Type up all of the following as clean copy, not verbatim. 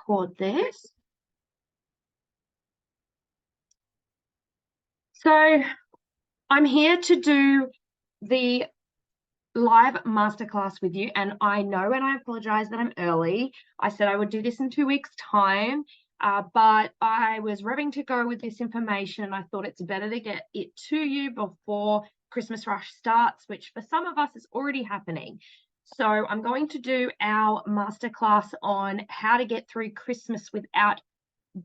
record this. So I'm here to do the live masterclass with you, and I know, and I apologize that I'm early. I said I would do this in 2 weeks' time, but I was revving to go with this information, and I thought it's better to get it to you before Christmas rush starts, which for some of us is already happening. So I'm going to do our masterclass on how to get through Christmas without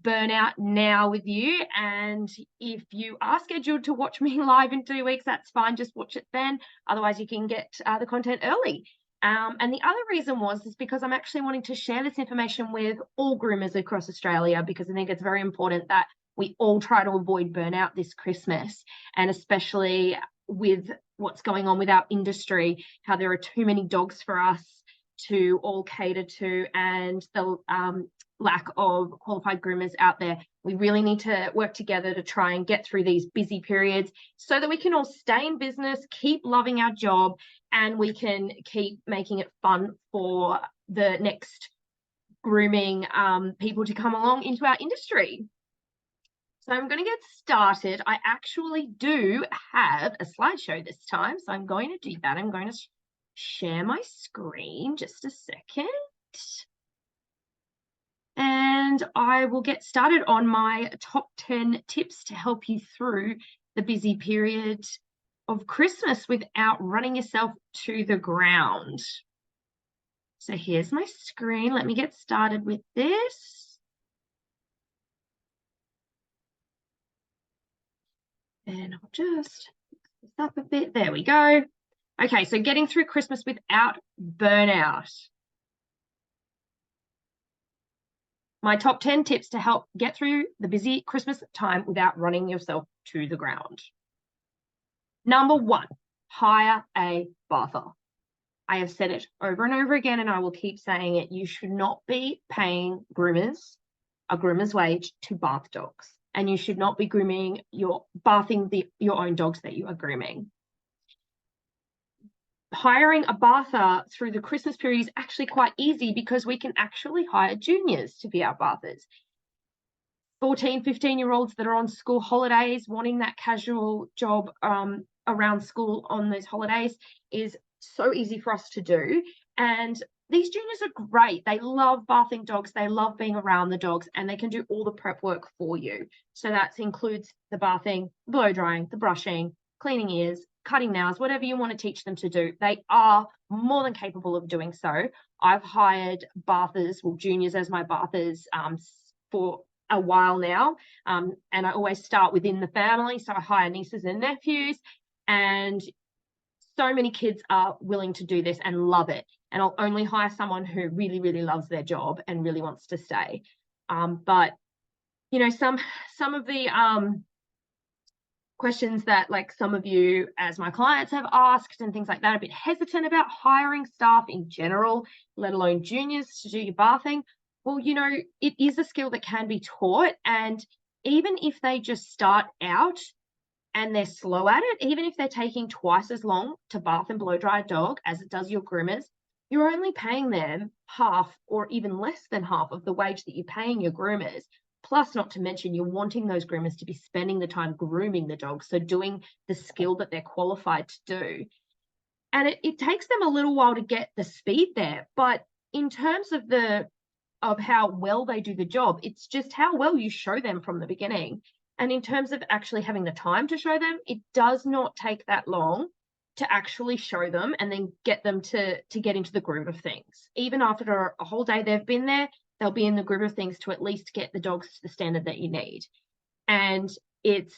burnout now with you. And if you are scheduled to watch me live in 2 weeks, that's fine, just watch it then. Otherwise you can get the content early. And the other reason is because I'm actually wanting to share this information with all groomers across Australia, because I think it's very important that we all try to avoid burnout this Christmas, and especially with what's going on with our industry, how there are too many dogs for us to all cater to, and the lack of qualified groomers out there. We really need to work together to try and get through these busy periods so that we can all stay in business, keep loving our job, and we can keep making it fun for the next grooming people to come along into our industry. So I'm going to get started. I actually do have a slideshow this time, so I'm going to do that. I'm going to share my screen just a second. And I will get started on my top 10 tips to help you through the busy period of Christmas without running yourself to the ground. So here's my screen. Let me get started with this. And I'll just fix this up a bit. There we go. Okay, so getting through Christmas without burnout. My top 10 tips to help get through the busy Christmas time without running yourself to the ground. Number 1, hire a bather. I have said it over and over again, and I will keep saying it. You should not be paying groomers a groomer's wage to bath dogs, and you should not be bathing your own dogs that you are grooming. Hiring a bather through the Christmas period is actually quite easy, because we can actually hire juniors to be our bathers. 14, 15-year-olds that are on school holidays wanting that casual job around school on those holidays is so easy for us to do. And these juniors are great. They love bathing dogs. They love being around the dogs, and they can do all the prep work for you. So that includes the bathing, blow drying, the brushing, cleaning ears, cutting nails, whatever you want to teach them to do. They are more than capable of doing so. I've hired bathers, juniors as my bathers for a while now. And I always start within the family. So I hire nieces and nephews, and so many kids are willing to do this and love it. And I'll only hire someone who really, really loves their job and really wants to stay. But, you know, some of the questions that like some of you as my clients have asked and things like that, a bit hesitant about hiring staff in general, let alone juniors to do your bathing. Well, you know, it is a skill that can be taught. And even if they just start out and they're slow at it, even if they're taking twice as long to bath and blow dry a dog as it does your groomers, you're only paying them half or even less than half of the wage that you're paying your groomers. Plus, not to mention, you're wanting those groomers to be spending the time grooming the dogs, so doing the skill that they're qualified to do. And it takes them a little while to get the speed there. But in terms of how well they do the job, it's just how well you show them from the beginning. And in terms of actually having the time to show them, it does not take that long to actually show them and then get them to get into the groove of things. Even after a whole day they've been there, they'll be in the groove of things to at least get the dogs to the standard that you need. And it's,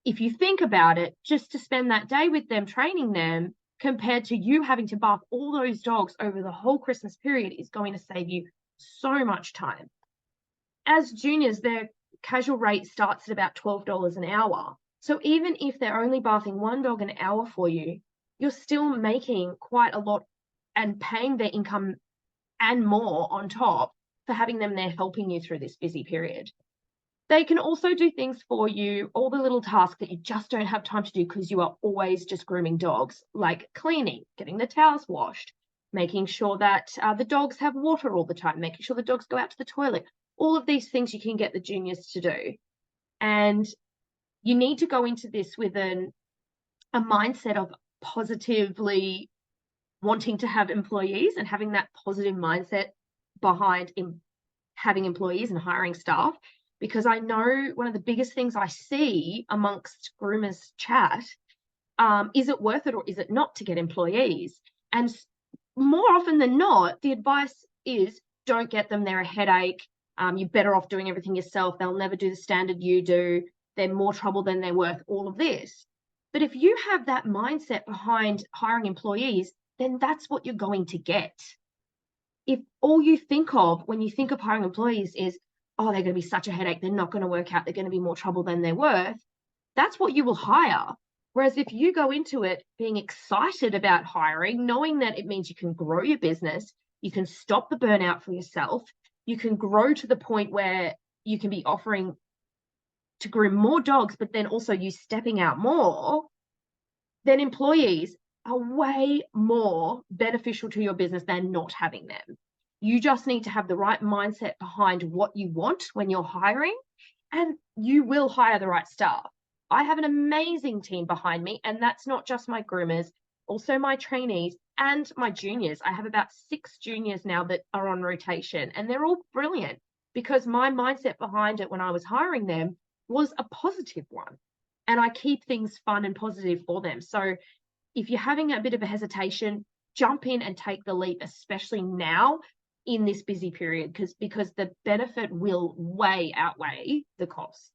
if you think about it, just to spend that day with them, training them, compared to you having to bath all those dogs over the whole Christmas period, is going to save you so much time. As juniors, their casual rate starts at about $12 an hour. So even if they're only bathing one dog an hour for you, you're still making quite a lot and paying their income and more on top for having them there helping you through this busy period. They can also do things for you, all the little tasks that you just don't have time to do because you are always just grooming dogs, like cleaning, getting the towels washed, making sure that the dogs have water all the time, making sure the dogs go out to the toilet. All of these things you can get the juniors to do. And you need to go into this with a mindset of positively wanting to have employees and having that positive mindset behind having employees and hiring staff. Because I know one of the biggest things I see amongst groomers chat, is it worth it or is it not to get employees? And more often than not, the advice is don't get them. They're a headache. You're better off doing everything yourself. They'll never do the standard you do. They're more trouble than they're worth, all of this. But if you have that mindset behind hiring employees, then that's what you're going to get. If all you think of when you think of hiring employees is, oh, they're going to be such a headache, they're not going to work out, they're going to be more trouble than they're worth, that's what you will hire. Whereas if you go into it being excited about hiring, knowing that it means you can grow your business, you can stop the burnout for yourself, you can grow to the point where you can be offering to groom more dogs, but then also you stepping out more, then employees are way more beneficial to your business than not having them. You just need to have the right mindset behind what you want when you're hiring, and you will hire the right staff. I have an amazing team behind me, and that's not just my groomers, also my trainees and my juniors. I have about 6 juniors now that are on rotation, and they're all brilliant because my mindset behind it when I was hiring them was a positive one. And I keep things fun and positive for them. So if you're having a bit of a hesitation, jump in and take the leap, especially now in this busy period, because the benefit will way outweigh the costs.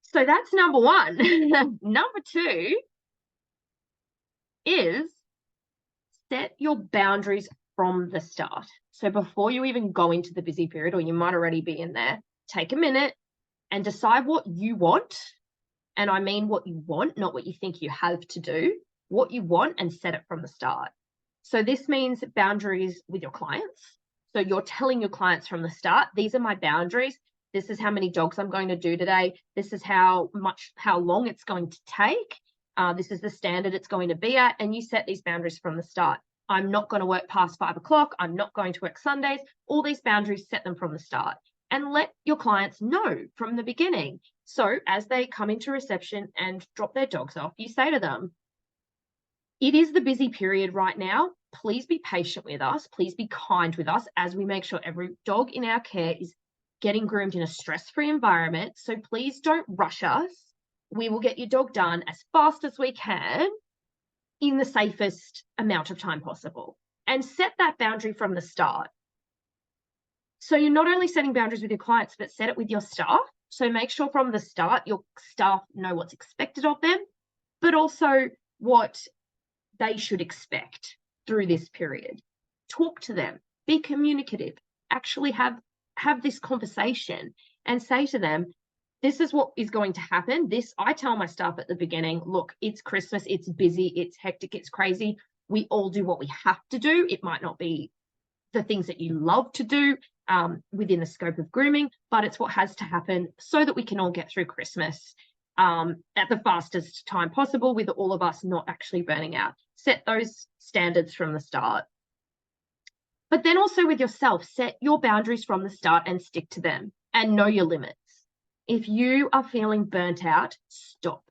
So that's number 1. Number 2 is set your boundaries from the start. So before you even go into the busy period, or you might already be in there, take a minute and decide what you want. And I mean what you want, not what you think you have to do, what you want, and set it from the start. So this means boundaries with your clients. So you're telling your clients from the start, these are my boundaries. This is how many dogs I'm going to do today. This is how long it's going to take. This is the standard it's going to be at. And you set these boundaries from the start. I'm not going to work past 5 o'clock. I'm not going to work Sundays. All these boundaries, set them from the start. And let your clients know from the beginning. So as they come into reception and drop their dogs off, you say to them, it is the busy period right now. Please be patient with us. Please be kind with us as we make sure every dog in our care is getting groomed in a stress-free environment. So please don't rush us. We will get your dog done as fast as we can in the safest amount of time possible. And set that boundary from the start. So you're not only setting boundaries with your clients, but set it with your staff. So make sure from the start your staff know what's expected of them, but also what they should expect through this period. Talk to them, be communicative, actually have this conversation and say to them, this is what is going to happen. I tell my staff at the beginning, look, it's Christmas, it's busy, it's hectic, it's crazy. We all do what we have to do. It might not be the things that you love to do within the scope of grooming, but it's what has to happen so that we can all get through Christmas at the fastest time possible with all of us not actually burning out. Set those standards from the start. But then also with yourself, set your boundaries from the start and stick to them and know your limits. If you are feeling burnt out, stop.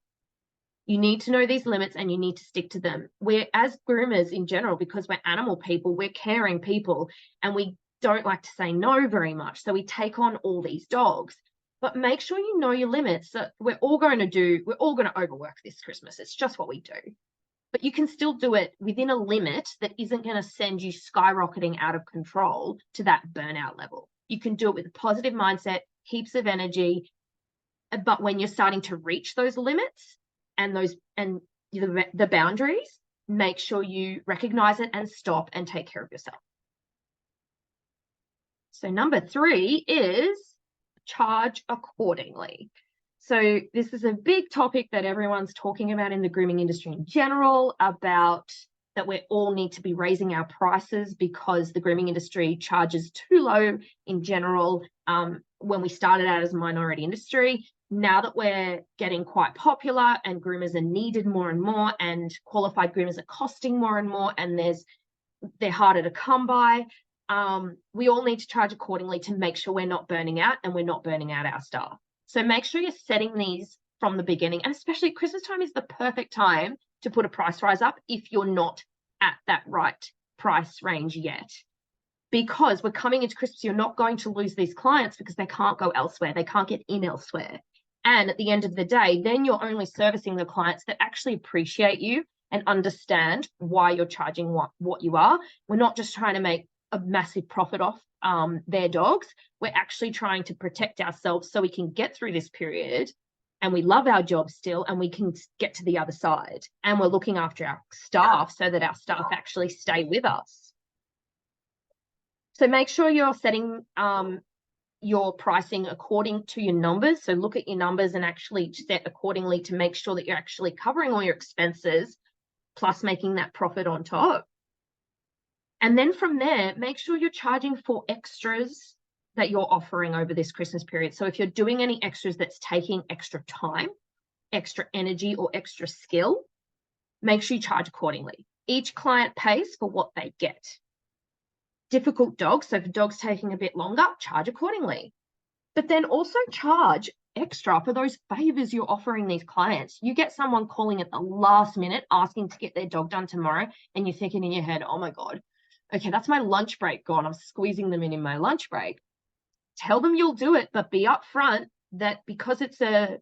You need to know these limits and you need to stick to them. We're, as groomers in general, because we're animal people, we're caring people, and we don't like to say no very much. So we take on all these dogs. But make sure you know your limits. So we're all going to overwork this Christmas. It's just what we do. But you can still do it within a limit that isn't going to send you skyrocketing out of control to that burnout level. You can do it with a positive mindset, heaps of energy. But when you're starting to reach those limits and the boundaries, make sure you recognize it and stop and take care of yourself. So number 3 is charge accordingly. So this is a big topic that everyone's talking about in the grooming industry in general, about that we all need to be raising our prices because the grooming industry charges too low in general. When we started out as a minority industry, now that we're getting quite popular and groomers are needed more and more, and qualified groomers are costing more and more, and they're harder to come by, we all need to charge accordingly to make sure we're not burning out and we're not burning out our staff. So make sure you're setting these from the beginning, and especially Christmas time is the perfect time to put a price rise up if you're not at that right price range yet. Because we're coming into Christmas, you're not going to lose these clients because they can't go elsewhere. They can't get in elsewhere. And at the end of the day, then you're only servicing the clients that actually appreciate you and understand why you're charging what you are. We're not just trying to make a massive profit off their dogs. We're actually trying to protect ourselves so we can get through this period and we love our job still and we can get to the other side. And we're looking after our staff so that our staff actually stay with us. So make sure you're setting your pricing according to your numbers. So look at your numbers and actually set accordingly to make sure that you're actually covering all your expenses, plus making that profit on top. And then from there, make sure you're charging for extras that you're offering over this Christmas period. So if you're doing any extras that's taking extra time, extra energy, or extra skill, make sure you charge accordingly. Each client pays for what they get. Difficult dogs, so if a dog's taking a bit longer, charge accordingly. But then also charge extra for those favors you're offering these clients. You get someone calling at the last minute asking to get their dog done tomorrow, and you're thinking in your head, oh my God, okay, that's my lunch break gone. I'm squeezing them in my lunch break. Tell them you'll do it, but be upfront that because it's a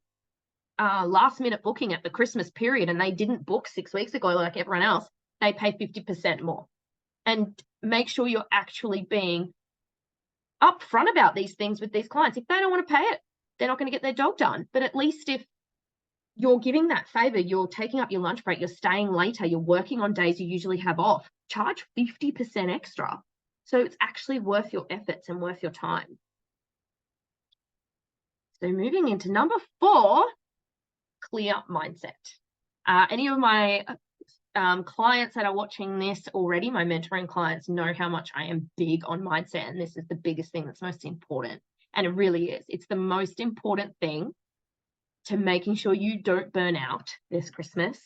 last minute booking at the Christmas period and they didn't book 6 weeks ago like everyone else, they pay 50% more. And make sure you're actually being upfront about these things with these clients. If they don't want to pay it, they're not going to get their dog done. But at least if you're giving that favor, you're taking up your lunch break, you're staying later, you're working on days you usually have off, charge 50% extra. So it's actually worth your efforts and worth your time. So moving into number 4, clear mindset. Any of my clients that are watching this already, my mentoring clients, know how much I am big on mindset, and this is the biggest thing that's most important. And it really is. It's the most important thing to making sure you don't burn out this Christmas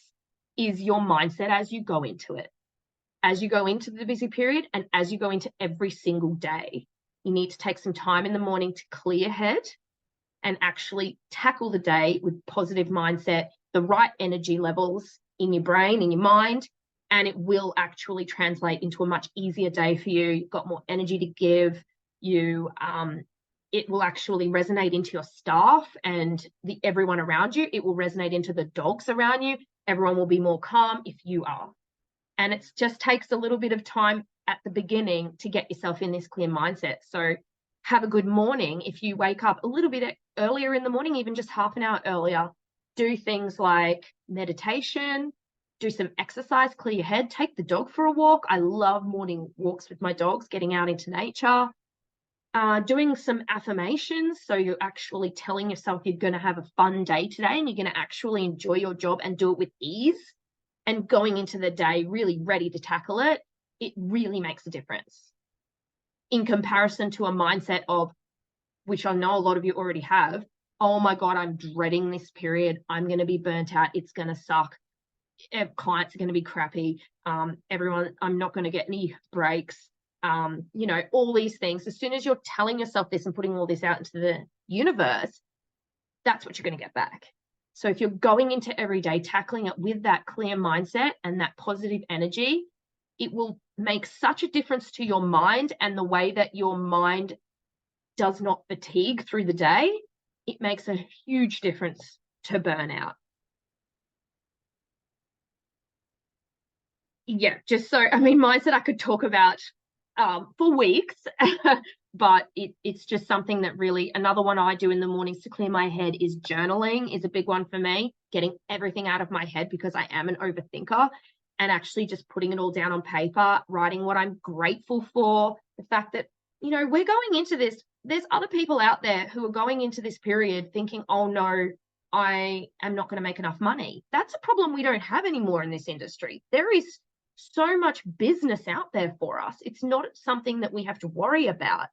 is your mindset as you go into it. As you go into the busy period and as you go into every single day, you need to take some time in the morning to clear your head and actually tackle the day with positive mindset, the right energy levels in your brain, in your mind, and it will actually translate into a much easier day for you. You've got more energy to give. It will actually resonate into your staff and everyone around you. It will resonate into the dogs around you. Everyone will be more calm if you are. And it just takes a little bit of time at the beginning to get yourself in this clear mindset. So have a good morning. If you wake up a little bit earlier in the morning, even just half an hour earlier, do things like meditation, do some exercise, clear your head, take the dog for a walk. I love morning walks with my dogs, getting out into nature, doing some affirmations. So you're actually telling yourself you're going to have a fun day today and you're going to actually enjoy your job and do it with ease, and going into the day really ready to tackle it. It really makes a difference in comparison to a mindset of, which I know a lot of you already have, oh my God, I'm dreading this period. I'm going to be burnt out. It's going to suck. Clients are going to be crappy. I'm not going to get any breaks. All these things. As soon as you're telling yourself this and putting all this out into the universe, that's what you're going to get back. So if you're going into every day, tackling it with that clear mindset and that positive energy, it will make such a difference to your mind and the way that your mind does not fatigue through the day. It makes a huge difference to burnout. Yeah, mindset I could talk about for weeks, but it's just something that really, another one I do in the mornings to clear my head is journaling is a big one for me, getting everything out of my head because I am an overthinker, and actually just putting it all down on paper, writing what I'm grateful for, the fact that, we're going into this. There's other people out there who are going into this period thinking, oh no, I am not going to make enough money. That's a problem we don't have anymore in this industry. There is so much business out there for us. It's not something that we have to worry about.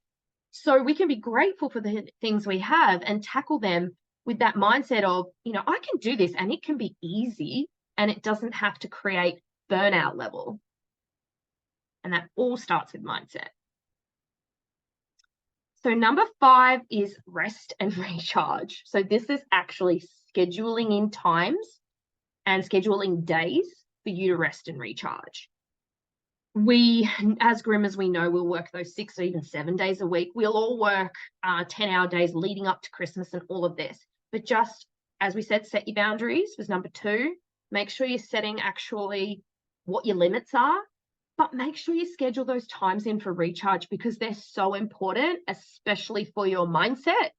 So we can be grateful for the things we have and tackle them with that mindset of, I can do this and it can be easy and it doesn't have to create burnout level. And that all starts with mindset. So number 5 is rest and recharge. So this is actually scheduling in times and scheduling days for you to rest and recharge. We, as groomers, we know we'll work those 6 or even 7 days a week. We'll all work 10-hour days leading up to Christmas and all of this. But just, as we said, set your boundaries was number 2. Make sure you're setting actually what your limits are, but make sure you schedule those times in for recharge because they're so important, especially for your mindset,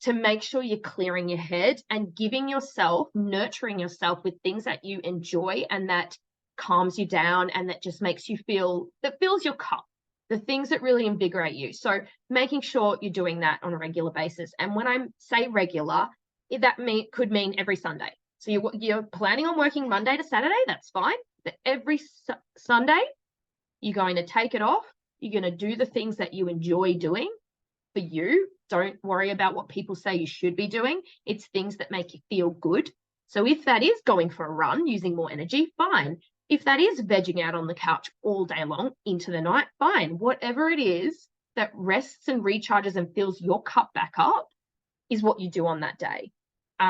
to make sure you're clearing your head and giving yourself, nurturing yourself with things that you enjoy and that calms you down and that just makes you feel, that fills your cup, the things that really invigorate you. So making sure you're doing that on a regular basis. And when I say regular, that could mean every Sunday. So you're planning on working Monday to Saturday, that's fine. But every Sunday, you're going to take it off. You're going to do the things that you enjoy doing for you. Don't worry about what people say you should be doing. It's things that make you feel good. So if that is going for a run using more energy, fine. If that is vegging out on the couch all day long into the night, fine. Whatever it is that rests and recharges and fills your cup back up is what you do on that day.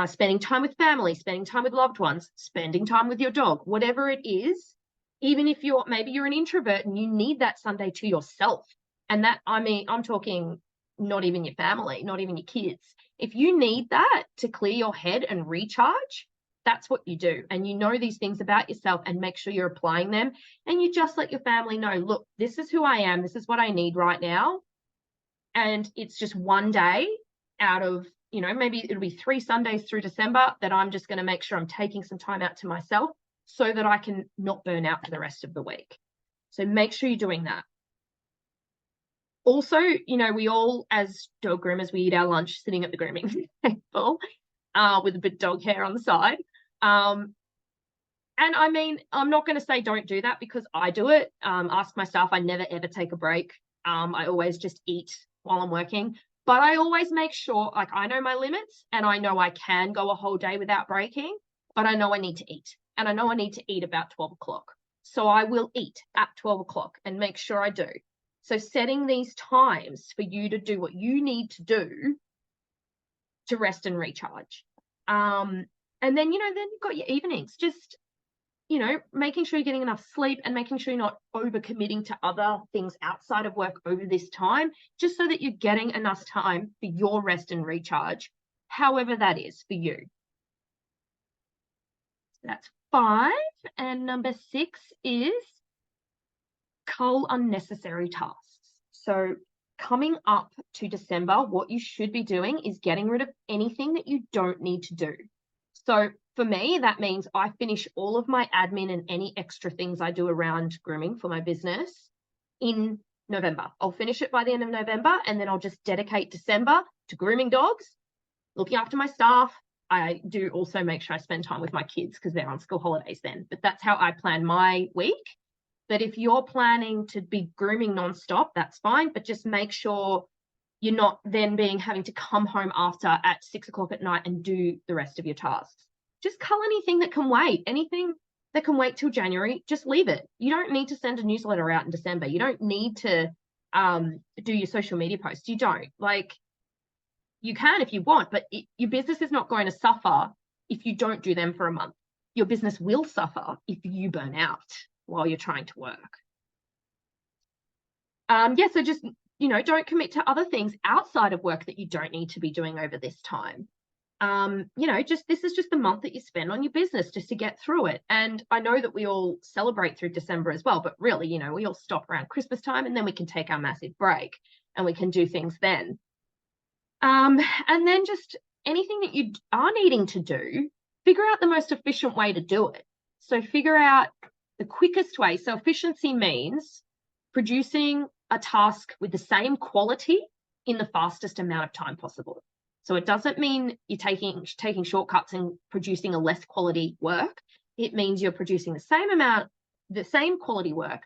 Spending time with family, spending time with loved ones, spending time with your dog, whatever it is, even if maybe you're an introvert and you need that Sunday to yourself. And that, I'm talking not even your family, not even your kids. If you need that to clear your head and recharge, that's what you do. And you know these things about yourself and make sure you're applying them. And you just let your family know, look, this is who I am. This is what I need right now. And it's just one day out of, maybe it'll be 3 Sundays through December that I'm just going to make sure I'm taking some time out to myself so that I can not burn out for the rest of the week. So make sure you're doing that. Also, we all, as dog groomers, we eat our lunch sitting at the grooming table with a bit of dog hair on the side. And I'm not going to say don't do that because I do it. Ask my staff, I never, ever take a break. I always just eat while I'm working. But I always make sure, I know my limits and I know I can go a whole day without breaking, but I know I need to eat. And I know I need to eat about 12 o'clock. So I will eat at 12 o'clock and make sure I do. So setting these times for you to do what you need to do to rest and recharge. And then, then you've got your evenings, just, making sure you're getting enough sleep and making sure you're not overcommitting to other things outside of work over this time, just so that you're getting enough time for your rest and recharge, however that is for you. So that's 5. And number 6 is cull unnecessary tasks. So coming up to December, what you should be doing is getting rid of anything that you don't need to do. So for me, that means I finish all of my admin and any extra things I do around grooming for my business in November. I'll finish it by the end of November, and then I'll just dedicate December to grooming dogs, looking after my staff. I do also make sure I spend time with my kids because they're on school holidays then. But that's how I plan my week. But if you're planning to be grooming nonstop, that's fine. But just make sure you're not then having to come home after at 6 o'clock at night and do the rest of your tasks. Just cull anything that can wait. Anything that can wait till January, just leave it. You don't need to send a newsletter out in December. You don't need to do your social media posts. You don't. You can if you want, but your business is not going to suffer if you don't do them for a month. Your business will suffer if you burn out while you're trying to work. So just, don't commit to other things outside of work that you don't need to be doing over this time. This is just the month that you spend on your business just to get through it. And I know that we all celebrate through December as well, but really, we all stop around Christmas time and then we can take our massive break and we can do things then. And then just anything that you are needing to do, figure out the most efficient way to do it. So figure out the quickest way. So efficiency means producing a task with the same quality in the fastest amount of time possible. So it doesn't mean you're taking shortcuts and producing a less quality work. It means you're producing the same quality work,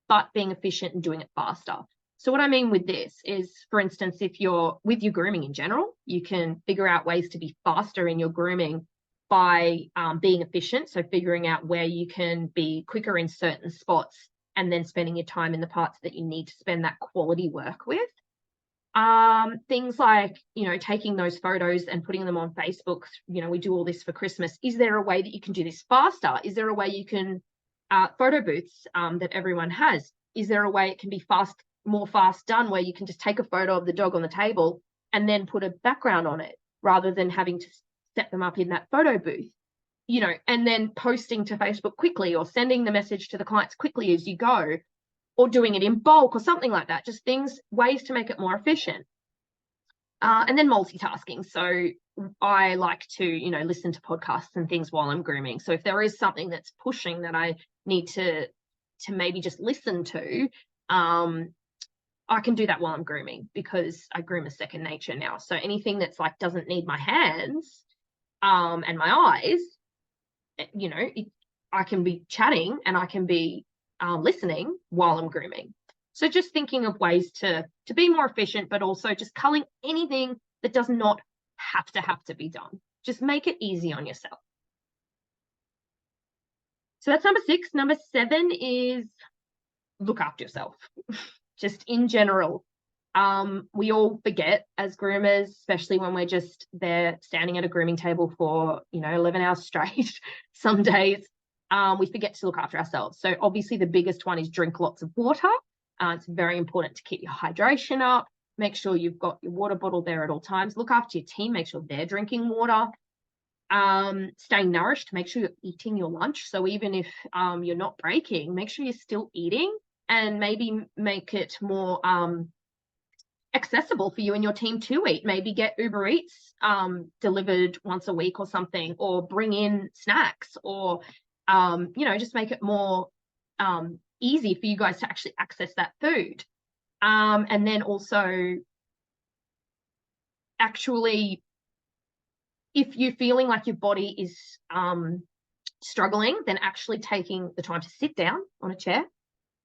but being efficient and doing it faster. So what I mean with this is, for instance, if you're with your grooming in general, you can figure out ways to be faster in your grooming by being efficient. So figuring out where you can be quicker in certain spots and then spending your time in the parts that you need to spend that quality work with. Things like, taking those photos and putting them on Facebook. We do all this for Christmas. Is there a way that you can do this faster? Is there a way you can photo booths that everyone has? Is there a way it can be more fast done, where you can just take a photo of the dog on the table and then put a background on it rather than having to set them up in that photo booth, and then posting to Facebook quickly, or sending the message to the clients quickly as you go, or doing it in bulk or something like that. Just ways to make it more efficient. And then multitasking. So I like to, listen to podcasts and things while I'm grooming. So if there is something that's pushing that I need to maybe just listen to, I can do that while I'm grooming, because I groom as second nature now. So anything that's like doesn't need my hands and my eyes, I can be chatting and I can be listening while I'm grooming. So just thinking of ways to be more efficient, but also just culling anything that does not have to be done. Just make it easy on yourself. So that's number 6. Number 7 is look after yourself. Just in general. We all forget as groomers, especially when we're just there standing at a grooming table for 11 hours straight. Some days we forget to look after ourselves. So obviously the biggest one is drink lots of water. It's very important to keep your hydration up. Make sure you've got your water bottle there at all times. Look after your team. Make sure they're drinking water. Stay nourished. Make sure you're eating your lunch. So even if you're not breaking, make sure you're still eating, and maybe make it more accessible for you and your team to eat. Maybe get Uber Eats delivered once a week or something, or bring in snacks, or just make it more easy for you guys to actually access that food. And then also, actually, if you're feeling like your body is struggling, then actually taking the time to sit down on a chair,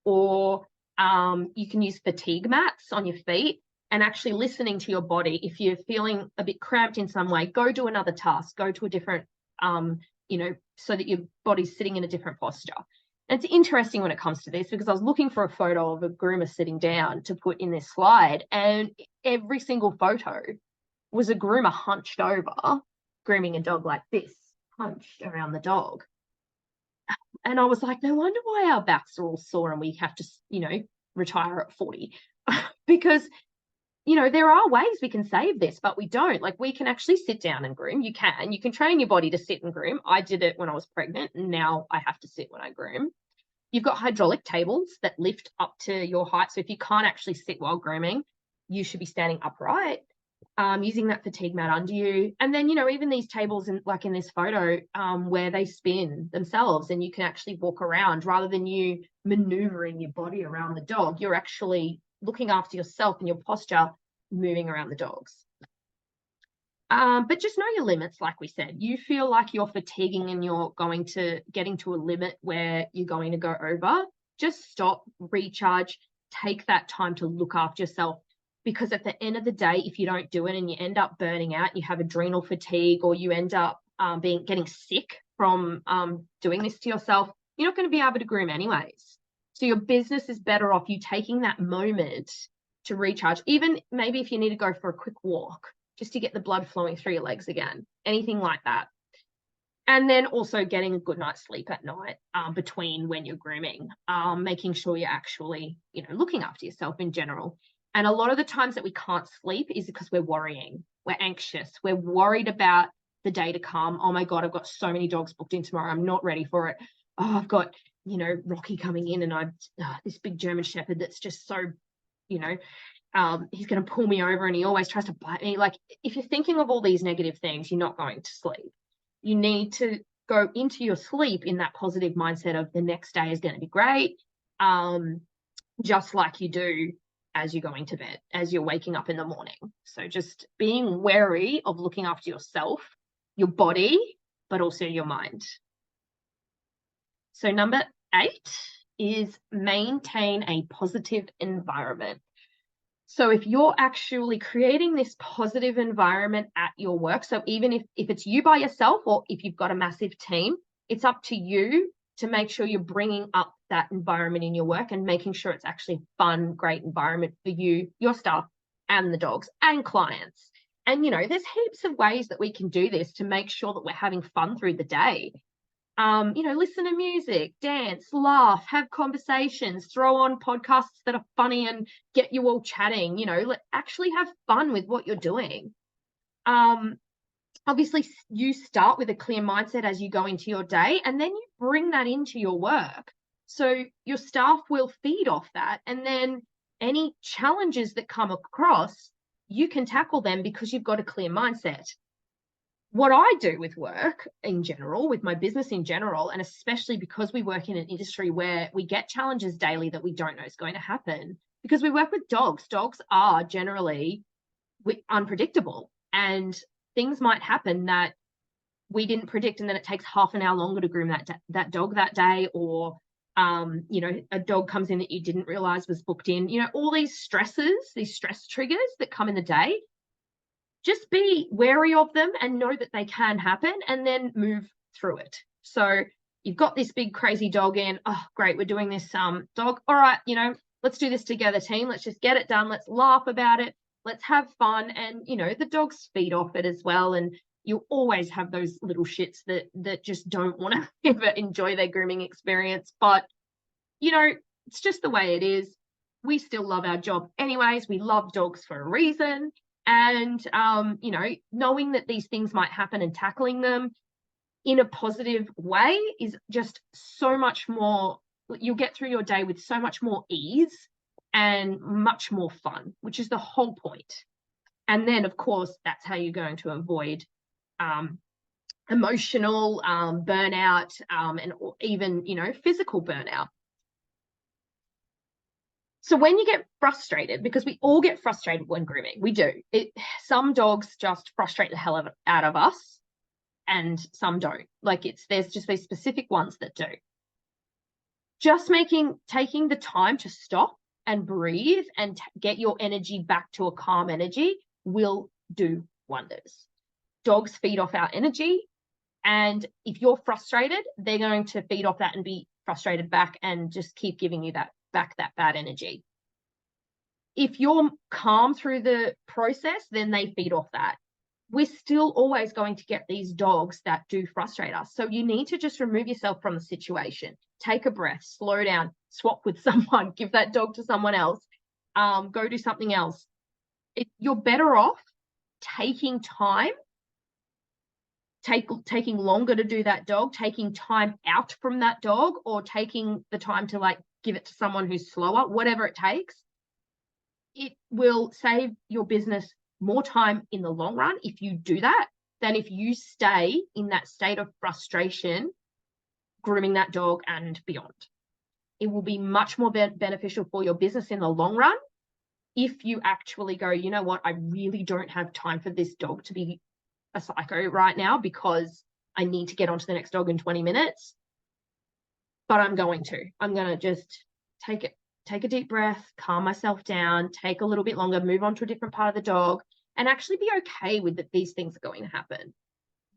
or you can use fatigue mats on your feet, and actually listening to your body. If you're feeling a bit cramped in some way, go do another task, go to a different, so that your body's sitting in a different posture. And it's interesting when it comes to this, because I was looking for a photo of a groomer sitting down to put in this slide, and every single photo was a groomer hunched over, grooming a dog like this, hunched around the dog. And I was like, no wonder why our backs are all sore and we have to, retire at 40. Because, there are ways we can save this, but we don't. Like, we can actually sit down and groom. You can train your body to sit and groom. I did it when I was pregnant, and now I have to sit when I groom. You've got hydraulic tables that lift up to your height. So if you can't actually sit while grooming, you should be standing upright, using that fatigue mat under you. And then, even these tables, like in this photo, where they spin themselves and you can actually walk around, rather than you maneuvering your body around the dog, you're actually looking after yourself and your posture, moving around the dogs. But just know your limits. Like we said, you feel like you're fatiguing and you're getting to a limit where you're going to go over, just stop, recharge, take that time to look after yourself. Because at the end of the day, if you don't do it and you end up burning out, you have adrenal fatigue, or you end up getting sick from doing this to yourself, you're not going to be able to groom anyways. So your business is better off you taking that moment to recharge, even maybe if you need to go for a quick walk, just to get the blood flowing through your legs again, anything like that. And then also getting a good night's sleep at night between when you're grooming, making sure you're actually, looking after yourself in general. And a lot of the times that we can't sleep is because we're worrying, we're anxious, we're worried about the day to come. Oh my God, I've got so many dogs booked in tomorrow. I'm not ready for it. Oh, I've got, Rocky coming in, and I've this big German Shepherd that's just so, he's going to pull me over and he always tries to bite me. Like, if you're thinking of all these negative things, you're not going to sleep. You need to go into your sleep in that positive mindset of the next day is going to be great, just like you do as you're going to bed, as you're waking up in the morning. So just being wary of looking after yourself, your body, but also your mind. So number 8 is maintain a positive environment. So if you're actually creating this positive environment at your work, so even if it's you by yourself or if you've got a massive team, it's up to you to make sure you're bringing up that environment in your work and making sure it's actually fun, great environment for you, your staff, and the dogs and clients. And, there's heaps of ways that we can do this to make sure that we're having fun through the day. Listen to music, dance, laugh, have conversations, throw on podcasts that are funny and get you all chatting, actually have fun with what you're doing. Obviously, you start with a clear mindset as you go into your day, and then you bring that into your work. So your staff will feed off that. And then any challenges that come across, you can tackle them because you've got a clear mindset. What I do with work in general, with my business in general, and especially because we work in an industry where we get challenges daily that we don't know is going to happen, because we work with dogs. Dogs are generally unpredictable, and things might happen that we didn't predict, and then it takes half an hour longer to groom that dog that day, or a dog comes in that you didn't realize was booked in. All these stresses, these stress triggers that come in the day. Just be wary of them and know that they can happen, and then move through it. So you've got this big crazy dog in. Oh, great, we're doing this dog. All right, let's do this together, team. Let's just get it done. Let's laugh about it. Let's have fun. And, the dogs feed off it as well. And you always have those little shits that just don't want to ever enjoy their grooming experience. But, it's just the way it is. We still love our job anyways. We love dogs for a reason. And, knowing that these things might happen and tackling them in a positive way is just so much more, you'll get through your day with so much more ease and much more fun, which is the whole point. And then, of course, that's how you're going to avoid emotional burnout and even, physical burnout. So when you get frustrated, because we all get frustrated when grooming, we do. Some dogs just frustrate the hell out of us, and some don't. There's just these specific ones that do. Just taking the time to stop and breathe and get your energy back to a calm energy will do wonders. Dogs feed off our energy, and if you're frustrated, they're going to feed off that and be frustrated back and just keep giving you that bad energy. If you're calm through the process, then they feed off that. We're still always going to get these dogs that do frustrate us. So you need to just remove yourself from the situation. Take a breath, slow down, swap with someone, give that dog to someone else, go do something else. You're better off taking time, taking longer to do that dog, taking time out from that dog, or taking the time to give it to someone who's slower, whatever it takes. It will save your business more time in the long run if you do that than if you stay in that state of frustration grooming that dog and beyond. It will be much more beneficial for your business in the long run if you actually go, you know what, I really don't have time for this dog to be a psycho right now because I need to get onto the next dog in 20 minutes. But I'm going to just take a deep breath, calm myself down, take a little bit longer, move on to a different part of the dog, and actually be okay with that these things are going to happen.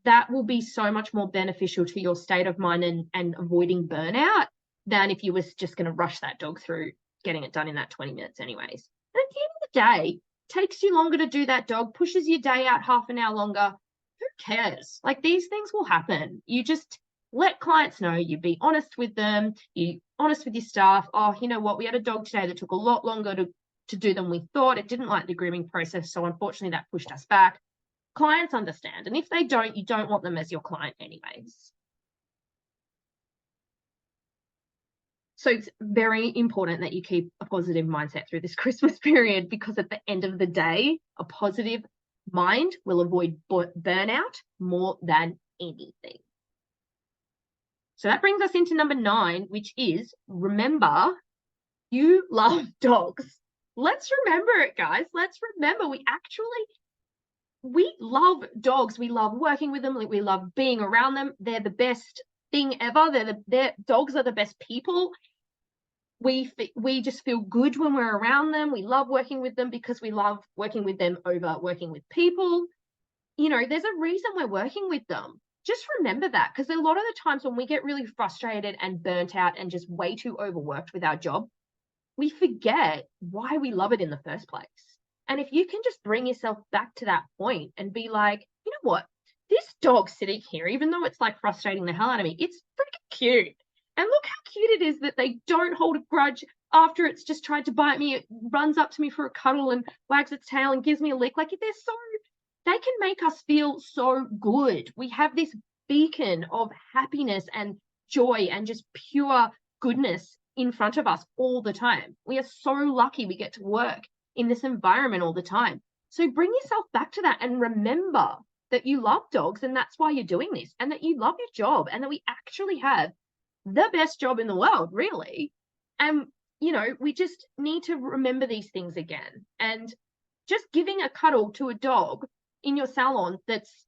That will be so much more beneficial to your state of mind and avoiding burnout than if you was just going to rush that dog through getting it done in that 20 minutes anyways. And at the end of the day, takes you longer to do that dog, pushes your day out half an hour longer. Who cares? These things will happen. You just let clients know, you be honest with them, you honest with your staff. Oh, you know what? We had a dog today that took a lot longer to do than we thought. It didn't like the grooming process. So unfortunately that pushed us back. Clients understand. And if they don't, you don't want them as your client anyways. So it's very important that you keep a positive mindset through this Christmas period, because at the end of the day, a positive mind will avoid burnout more than anything. So that brings us into number 9, which is, remember, you love dogs. Let's remember it, guys. Let's remember we love dogs. We love working with them. We love being around them. They're the best thing ever. Dogs are the best people. we just feel good when we're around them. We love working with them because we love working with them over working with people. There's a reason we're working with them. Just remember that, because a lot of the times when we get really frustrated and burnt out and just way too overworked with our job, we forget why we love it in the first place. And if you can just bring yourself back to that point and be like, you know what, this dog sitting here, even though it's like frustrating the hell out of me, it's freaking cute. And look how cute it is that they don't hold a grudge after it's just tried to bite me. It runs up to me for a cuddle and wags its tail and gives me a lick. Like, they can make us feel so good. We have this beacon of happiness and joy and just pure goodness in front of us all the time. We are so lucky we get to work in this environment all the time. So bring yourself back to that and remember that you love dogs and that's why you're doing this, and that you love your job, and that we actually have the best job in the world, really. And, we just need to remember these things again. And just giving a cuddle to a dog in your salon that's,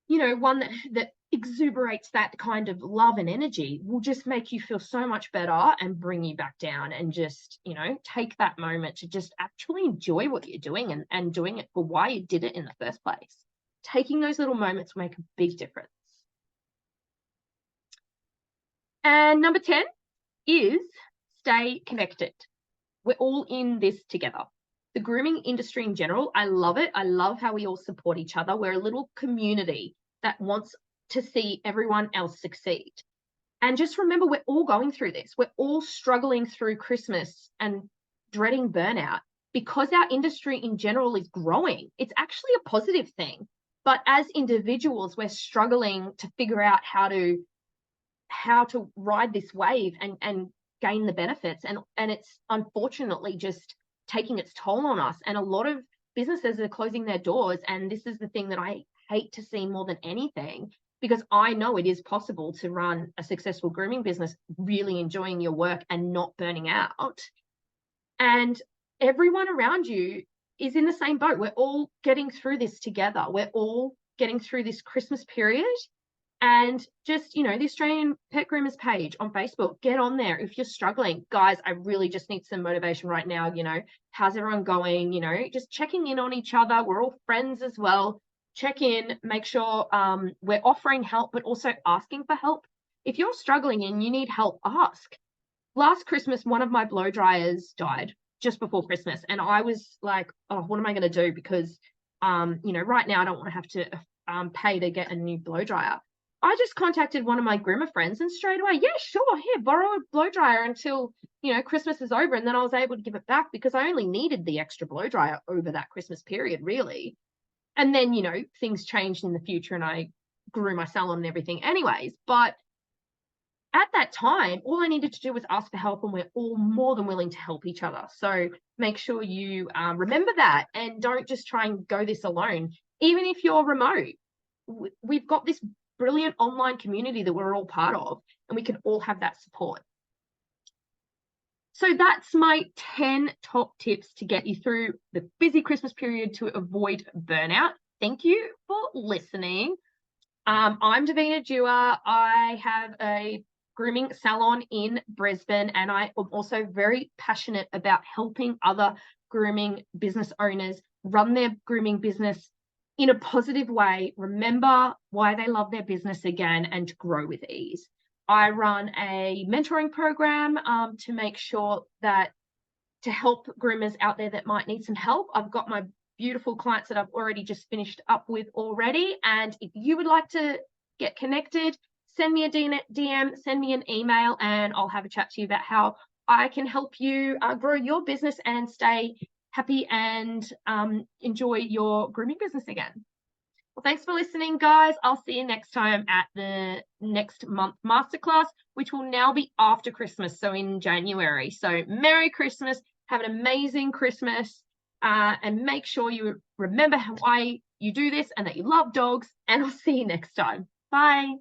one that exuberates that kind of love and energy will just make you feel so much better and bring you back down, and just, take that moment to just actually enjoy what you're doing and doing it for why you did it in the first place. Taking those little moments will make a big difference. And number 10 is stay connected. We're all in this together. The grooming industry in general, I love it. I love how we all support each other. We're a little community that wants to see everyone else succeed. And just remember, we're all going through this. We're all struggling through Christmas and dreading burnout because our industry in general is growing. It's actually a positive thing. But as individuals, we're struggling to figure out how to ride this wave and gain the benefits. And it's unfortunately just taking its toll on us. And a lot of businesses are closing their doors. And this is the thing that I hate to see more than anything, because I know it is possible to run a successful grooming business, really enjoying your work and not burning out. And everyone around you is in the same boat. We're all getting through this together. We're all getting through this Christmas period. And just, the Australian Pet Groomers page on Facebook, get on there if you're struggling. Guys, I really just need some motivation right now. How's everyone going? Just checking in on each other. We're all friends as well. Check in, make sure we're offering help, but also asking for help. If you're struggling and you need help, ask. Last Christmas, one of my blow dryers died just before Christmas. And I was like, oh, what am I going to do? Because, right now I don't want to have to pay to get a new blow dryer. I just contacted one of my groomer friends and straight away, yeah, sure, here, borrow a blow dryer until, Christmas is over. And then I was able to give it back because I only needed the extra blow dryer over that Christmas period, really. And then, things changed in the future and I grew my salon and everything anyways. But at that time, all I needed to do was ask for help, and we're all more than willing to help each other. So make sure you remember that, and don't just try and go this alone. Even if you're remote, we've got this brilliant online community that we're all part of, and we can all have that support. So that's my 10 top tips to get you through the busy Christmas period to avoid burnout. Thank you for listening. I'm Davina Dewar. I have a grooming salon in Brisbane, and I am also very passionate about helping other grooming business owners run their grooming business in a positive way, remember why they love their business again, and to grow with ease. I run a mentoring program to make sure that to help groomers out there that might need some help. I've got my beautiful clients that I've already just finished up with already. And if you would like to get connected, send me a DM, send me an email, and I'll have a chat to you about how I can help you grow your business and stay happy and enjoy your grooming business again. Well, thanks for listening, guys. I'll see you next time at the next month masterclass, which will now be after Christmas, so in January. So Merry Christmas. Have an amazing Christmas, and make sure you remember why you do this and that you love dogs, and I'll see you next time. Bye.